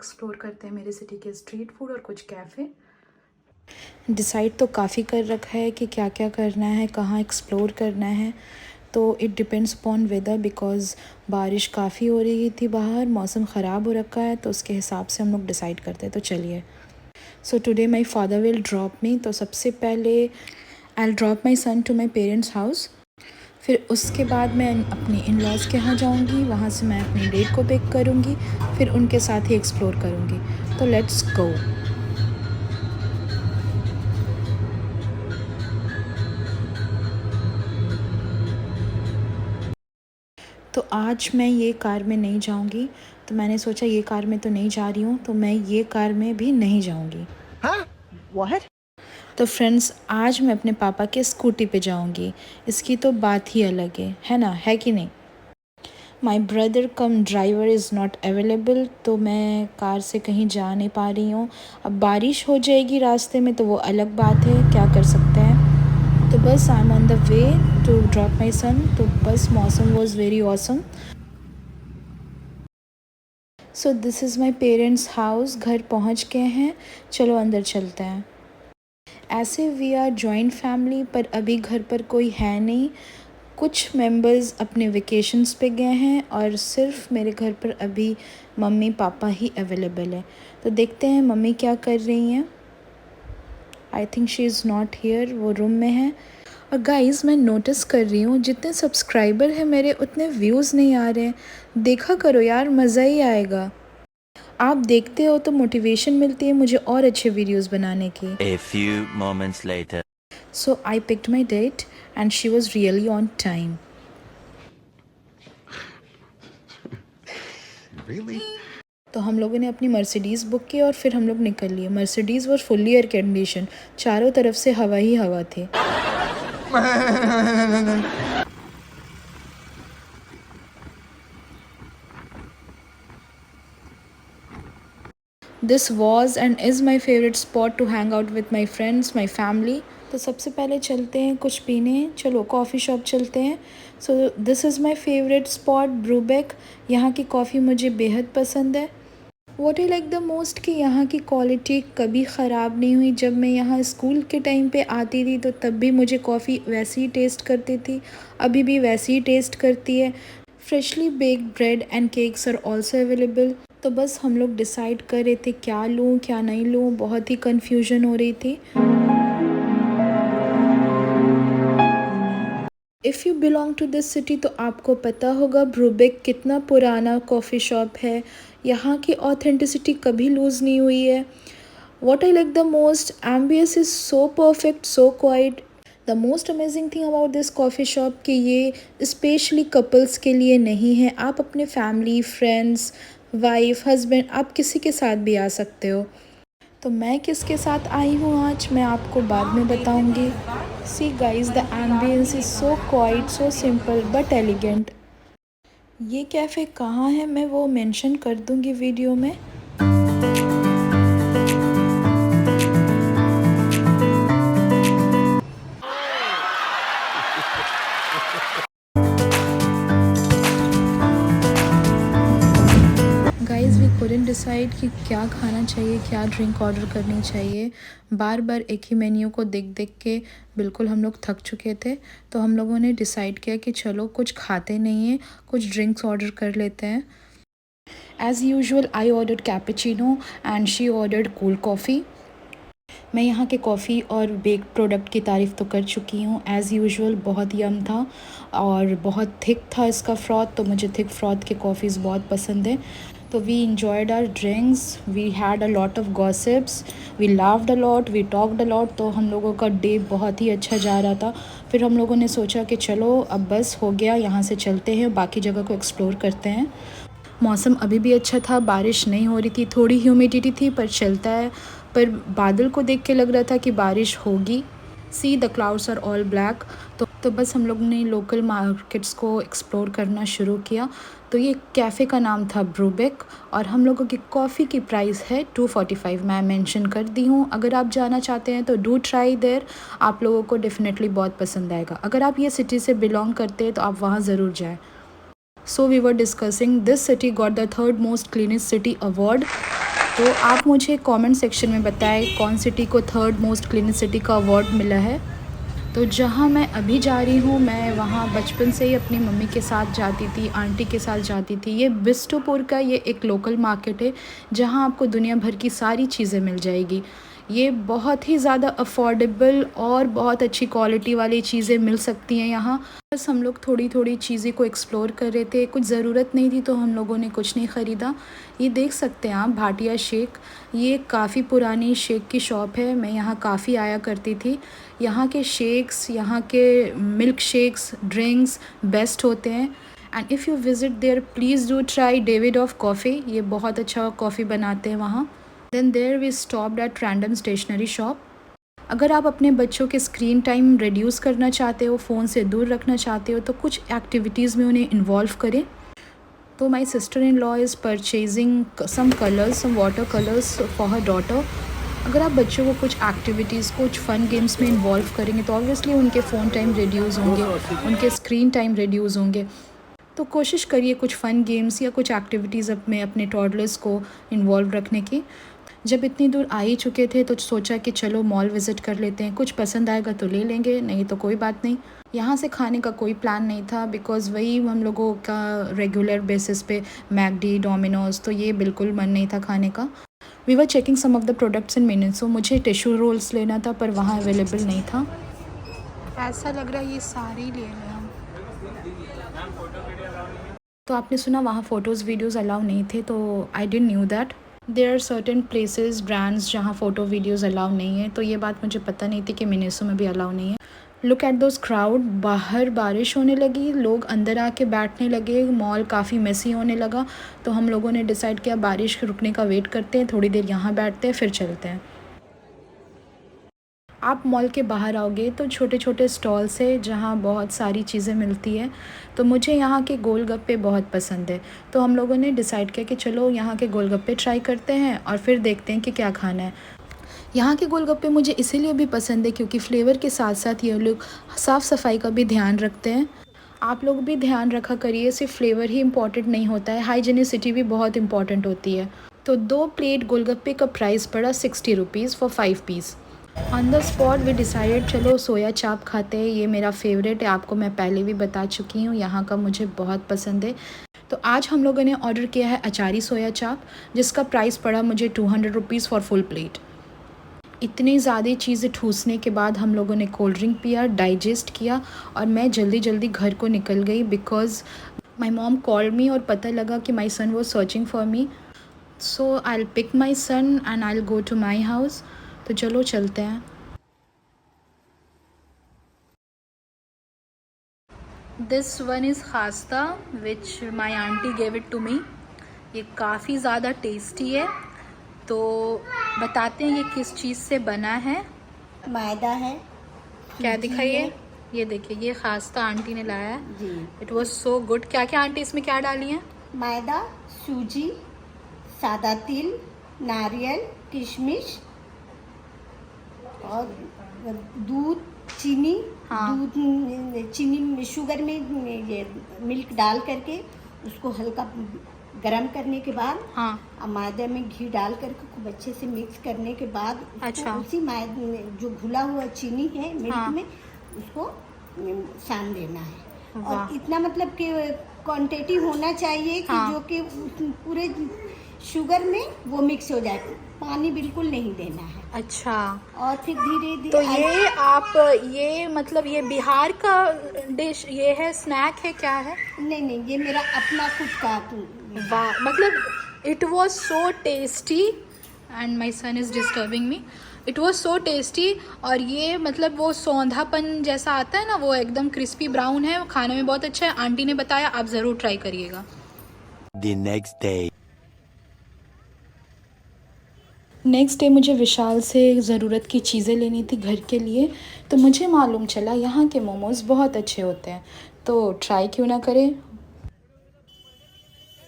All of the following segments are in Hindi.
एक्सप्लोर करते हैं मेरे सिटी के स्ट्रीट फूड और कुछ कैफ़े। डिसाइड तो काफ़ी कर रखा है कि क्या क्या करना है, कहाँ एक्सप्लोर करना है। तो it depends upon weather, because बारिश काफ़ी हो रही थी बाहर, मौसम ख़राब हो रखा है, तो उसके हिसाब से हम लोग डिसाइड करते हैं। तो चलिए, so today my father will drop me. तो सबसे पहले I will drop my son to my parents house. फिर उसके बाद मैं अपने इन लॉज़ के यहाँ जाऊँगी, वहाँ से मैं अपनी डेट को पिक करूँगी, फिर उनके साथ ही एक्सप्लोर करूँगी। तो लेट्स गो। तो आज मैं ये कार में नहीं जाऊँगी, तो मैंने सोचा ये कार में तो नहीं जा रही हूँ, तो मैं ये कार में भी नहीं जाऊँगी। हाँ? What? तो फ्रेंड्स, आज मैं अपने पापा के स्कूटी पे जाऊँगी। इसकी तो बात ही अलग है ना? है कि नहीं? My brother come driver is not available, तो मैं कार से कहीं जा नहीं पा रही हूँ। अब बारिश हो जाएगी रास्ते में तो वो अलग बात है, क्या कर सकते हैं। तो बस I am on the way to drop my son. तो बस मौसम was very awesome. So this is my parents house. घर पहुँच गए हैं, चलो अंदर चलते हैं। ऐसे वी आर जॉइंट फैमिली, पर अभी घर पर कोई है नहीं। कुछ मेंबर्स अपने वेकेशंस पे गए हैं और सिर्फ मेरे घर पर अभी मम्मी पापा ही अवेलेबल है। तो देखते हैं मम्मी क्या कर रही हैं। I think she is not here, वो रूम में है। और गाइज़, मैं नोटिस कर रही हूँ जितने सब्सक्राइबर हैं मेरे उतने व्यूज़ नहीं आ रहे हैं। देखा करो यार, मज़ा ही आएगा। आप देखते हो तो मोटिवेशन मिलती है मुझे और अच्छे वीडियोस बनाने की। A few moments later. So I picked my date and she was really on time. Really? तो हम लोगों ने अपनी मर्सिडीज़ बुक की और फिर हम लोग निकल लिए। Mercedes was fully air condition, चारों तरफ से हवा ही हवा थी। This was and is my favourite spot to hang out with my friends, my family. तो सबसे पहले चलते हैं कुछ पीने, चलो कॉफ़ी शॉप चलते हैं। So this is my favourite spot, Brubeck. यहाँ की कॉफ़ी मुझे बेहद पसंद है। What I like the most कि यहाँ की क्वालिटी कभी ख़राब नहीं हुई। जब मैं यहाँ स्कूल के टाइम पे आती थी तो तब भी मुझे कॉफ़ी वैसी ही टेस्ट करती थी, अभी भी वैसी ही टेस्ट करती है। Freshly baked bread and cakes are also available. तो बस हम लोग डिसाइड कर रहे थे क्या लूँ क्या नहीं लूँ, बहुत ही कन्फ्यूजन हो रही थी। If you belong to this city तो आपको पता होगा ब्रूबेक कितना पुराना कॉफ़ी शॉप है। यहाँ की ऑथेंटिसिटी कभी लूज़ नहीं हुई है। What I like the most, ambience is so perfect, so quite. The most amazing thing about this coffee shop कि ये स्पेशली कपल्स के लिए नहीं है। आप अपने फैमिली, फ्रेंड्स, वाइफ, हस्बैंड, आप किसी के साथ भी आ सकते हो। तो मैं किसके साथ आई हूँ आज मैं आपको बाद में बताऊँगी। See guys, the ambience is so quite, so simple but elegant. ये कैफ़े कहाँ है मैं वो मेंशन कर दूँगी वीडियो में। गाइज़, वी couldn't डिसाइड कि क्या खाना चाहिए, क्या ड्रिंक ऑर्डर करनी चाहिए। बार बार एक ही मेन्यू को देख देख के बिल्कुल हम लोग थक चुके थे। तो हम लोगों ने डिसाइड किया कि चलो कुछ खाते नहीं हैं, कुछ ड्रिंक्स ऑर्डर कर लेते हैं। As usual I ordered cappuccino and she ordered cold coffee. मैं यहाँ के कॉफ़ी और बेक्ड प्रोडक्ट की तारीफ़ तो कर चुकी हूँ। एज़ यूजुअल बहुत यम था और बहुत थिक था इसका फ्रॉथ, तो मुझे थिक फ्रॉथ के कॉफ़ीज़ बहुत पसंद है। तो we enjoyed our drinks, we had a lot of gossips, we laughed a lot, we talked a lot. तो हम लोगों का डे बहुत ही अच्छा जा रहा था। फिर हम लोगों ने सोचा कि चलो अब बस हो गया, यहाँ से चलते हैं, बाकी जगह को एक्सप्लोर करते हैं। मौसम अभी भी अच्छा था, बारिश नहीं हो रही थी, थोड़ी ह्यूमिडिटी थी पर चलता है। पर बादल को देख के लग रहा था कि बारिश होगी। See the clouds are all black. तो बस हम लोग ने लोकल मार्केट्स को एक्सप्लोर करना शुरू किया। तो ये कैफ़े का नाम था ब्रूबेक और हम लोगों की कॉफ़ी की प्राइस है 245। मैं मेंशन कर दी हूँ, अगर आप जाना चाहते हैं तो डू ट्राई देयर। आप लोगों को डेफिनेटली बहुत पसंद आएगा। अगर आप ये सिटी से बिलोंग करते हैं तो आप वहाँ ज़रूर जाएँ। So we were discussing this city got the third most cleanest city award तो आप मुझे कमेंट सेक्शन में बताएं कौन सिटी को 3rd मोस्ट क्लीनेस्ट सिटी का अवार्ड मिला है। तो जहाँ मैं अभी जा रही हूँ, मैं वहाँ बचपन से ही अपनी मम्मी के साथ जाती थी, आंटी के साथ जाती थी। ये बिस्टुपुर का ये एक लोकल मार्केट है जहाँ आपको दुनिया भर की सारी चीज़ें मिल जाएगी। ये बहुत ही ज़्यादा अफोर्डेबल और बहुत अच्छी क्वालिटी वाली चीज़ें मिल सकती हैं यहाँ। बस हम लोग थोड़ी थोड़ी चीज़ें को एक्सप्लोर कर रहे थे, कुछ ज़रूरत नहीं थी तो हम लोगों ने कुछ नहीं ख़रीदा। ये देख सकते हैं आप भाटिया शेक, ये काफ़ी पुरानी शेक की शॉप है। मैं यहाँ काफ़ी आया करती थी। यहाँ के शेक्स, यहाँ के मिल्क शेक्स, ड्रिंक्स बेस्ट होते हैं। And if you visit there please do try Davidoff coffee, ये बहुत अच्छा कॉफ़ी बनाते हैं वहाँ। Then there we stopped at random stationery shop. अगर आप अपने बच्चों के स्क्रीन टाइम रिड्यूस करना चाहते हो, फ़ोन से दूर रखना चाहते हो, तो कुछ एक्टिविटीज़ में उन्हें इन्वॉल्व करें। तो my sister in law is purchasing some colours, some water colours for her daughter. अगर आप बच्चों को कुछ एक्टिविटीज़, कुछ फ़न गेम्स में इन्वॉल्व करेंगे तो ऑब्वियसली उनके फ़ोन टाइम रिड्यूस होंगे, उनके स्क्रीन टाइम रिड्यूस होंगे। तो कोशिश करिए कुछ फ़न गेम्स या कुछ एक्टिविटीज़ में अपने टॉडलर्स को इन्वॉल्व रखने की। जब इतनी दूर आ ही चुके थे तो सोचा कि चलो मॉल विज़िट कर लेते हैं, कुछ पसंद आएगा तो ले लेंगे, नहीं तो कोई बात नहीं। यहाँ से खाने का कोई प्लान नहीं था बिकॉज़ वही हम लोगों का रेगुलर बेसिस पे मैकडी, डोमिनोज़, तो ये बिल्कुल मन नहीं था खाने का। We were checking some of the products in minutes. मुझे टिश्यू रोल्स लेना था पर वहाँ अवेलेबल नहीं था। ऐसा लग रहा है ये सारे ही ले लें हम। तो आपने सुना वहाँ फ़ोटोज़ वीडियोज़ अलाउ नहीं थे, तो I didn't knew that there are certain places, brands जहाँ फ़ोटो वीडियोज़ अलाउ नहीं है। तो ये बात मुझे पता नहीं थी कि मिनेसो में भी अलाउ नहीं है। लुक एट दोज क्राउड, बाहर बारिश होने लगी, लोग अंदर आके बैठने लगे, मॉल काफ़ी मेसी होने लगा। तो हम लोगों ने डिसाइड किया बारिश रुकने का वेट करते हैं, थोड़ी देर यहाँ बैठते हैं फिर चलते हैं। आप मॉल के बाहर आओगे तो छोटे छोटे स्टॉल्स है जहाँ बहुत सारी चीज़ें मिलती है। तो मुझे यहाँ के गोलगप्पे बहुत पसंद है, तो हम लोगों ने डिसाइड किया कि चलो यहाँ के गोलगप्पे ट्राई करते हैं और फिर देखते हैं कि क्या खाना है। यहाँ के गोलगप्पे मुझे इसीलिए भी पसंद है क्योंकि फ्लेवर के साथ साथ ये लोग साफ़ सफाई का भी ध्यान रखते हैं। आप लोग भी ध्यान रखा करिए, सिर्फ फ्लेवर ही इम्पॉर्टेंट नहीं होता है, हाइजीनिसिटी भी बहुत इंपॉर्टेंट होती है। तो 2 प्लेट गोलगप्पे का प्राइस पड़ा 60 rupees for 5 piece. On the spot we decided चलो सोया चाप खाते हैं, ये मेरा फेवरेट है, आपको मैं पहले भी बता चुकी हूँ, यहाँ का मुझे बहुत पसंद है। तो आज हम लोगों ने ऑर्डर किया है अचारी सोया चाप, जिसका प्राइस पड़ा मुझे 200 रुपीज़ फॉर फुल प्लेट। इतनी ज़्यादा चीज़ें ठूसने के बाद हम लोगों ने कोल्ड ड्रिंक पिया, डाइजेस्ट किया और मैं जल्दी जल्दी घर को निकल गई because my mom called me और पता लगा कि my son was searching for me. So I will pick my son and I will go to my house. तो चलो चलते हैं। दिस वन इज़ खास्ता which my aunty gave it to me. ये काफ़ी ज़्यादा टेस्टी है। तो बताते हैं ये किस चीज़ से बना है। मैदा है, क्या सूजी दिखाइए, है। ये देखिए ये खास्ता आंटी ने लाया है। जी, इट वॉज सो गुड। क्या क्या आंटी इसमें क्या डाली है? मैदा, सूजी, सादा तिल, नारियल, किशमिश और दूध, चीनी। हाँ। दूध, चीनी, शुगर में ये मिल्क डाल करके उसको हल्का गरम करने के बाद हाँ। मैदे में घी डाल करके खूब अच्छे से मिक्स करने के बाद उसको अच्छा। उसी मैदे में जो घुला हुआ चीनी है मिल्क हाँ। में उसको सान देना है। वाह। और इतना मतलब कि क्वांटिटी होना चाहिए कि हाँ। जो कि पूरे शुगर में वो मिक्स हो जाए, पानी बिल्कुल नहीं देना है। अच्छा, और फिर धीरे धीरे तो ये आप ये मतलब ये बिहार का डिश ये है, स्नैक है, क्या है? नहीं नहीं, ये मेरा अपना खुद का। वाह, मतलब it was so tasty and my son is disturbing me. It was so tasty और ये मतलब वो सौंधापन जैसा आता है ना, वो एकदम क्रिस्पी ब्राउन है, खाने में बहुत अच्छा है। आंटी ने बताया, आप ज़रूर ट्राई करिएगा। The next day. Next day मुझे विशाल से ज़रूरत की चीज़ें लेनी थी घर के लिए। तो मुझे मालूम चला यहाँ के मोमोज़ बहुत अच्छे होते हैं, तो ट्राई क्यों ना करें।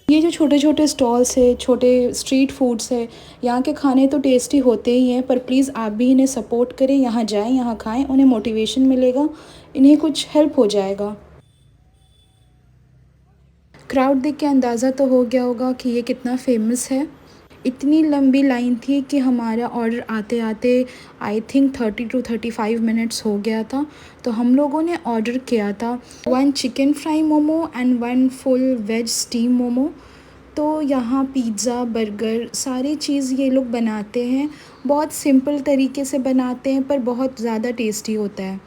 ये जो छोटे छोटे स्टॉल्स है, छोटे स्ट्रीट फूड्स है, यहाँ के खाने तो टेस्टी होते ही हैं, पर प्लीज़ आप भी इन्हें सपोर्ट करें, यहाँ जाएं, यहाँ खाएं, उन्हें मोटिवेशन मिलेगा, इन्हें कुछ हेल्प हो जाएगा। क्राउड देख के अंदाज़ा तो हो गया होगा कि ये कितना फेमस है। इतनी लंबी लाइन थी कि हमारा ऑर्डर आते आते आई थिंक 30 to 35 मिनट्स हो गया था। तो हम लोगों ने ऑर्डर किया था 1 chicken fry momo and 1 full veg steam momo. तो यहाँ पिज़्ज़ा बर्गर सारी चीज़ ये लोग बनाते हैं, बहुत सिंपल तरीके से बनाते हैं पर बहुत ज़्यादा टेस्टी होता है।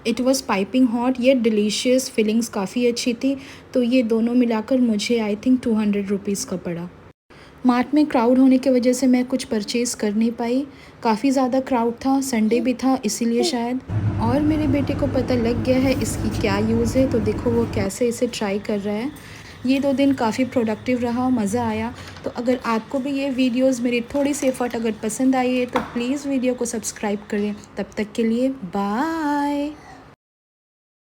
इट वॉज़ पाइपिंग हॉट ये डिलीशियस, फीलिंग्स काफ़ी अच्छी थी। तो ये दोनों मिलाकर मुझे आई थिंक 200 रुपीज़ का पड़ा। मार्ट में क्राउड होने की वजह से मैं कुछ परचेज़ कर नहीं पाई, काफ़ी ज़्यादा क्राउड था, संडे भी था इसीलिए शायद। और मेरे बेटे को पता लग गया है इसकी क्या यूज़ है, तो देखो वो कैसे इसे ट्राई कर रहा है। ये 2 दिन काफ़ी प्रोडक्टिव रहा, मज़ा आया। तो अगर आपको भी ये वीडियोस मेरी थोड़ी सी एफर्ट अगर पसंद आई है तो प्लीज़ वीडियो को सब्सक्राइब करें। तब तक के लिए बाय।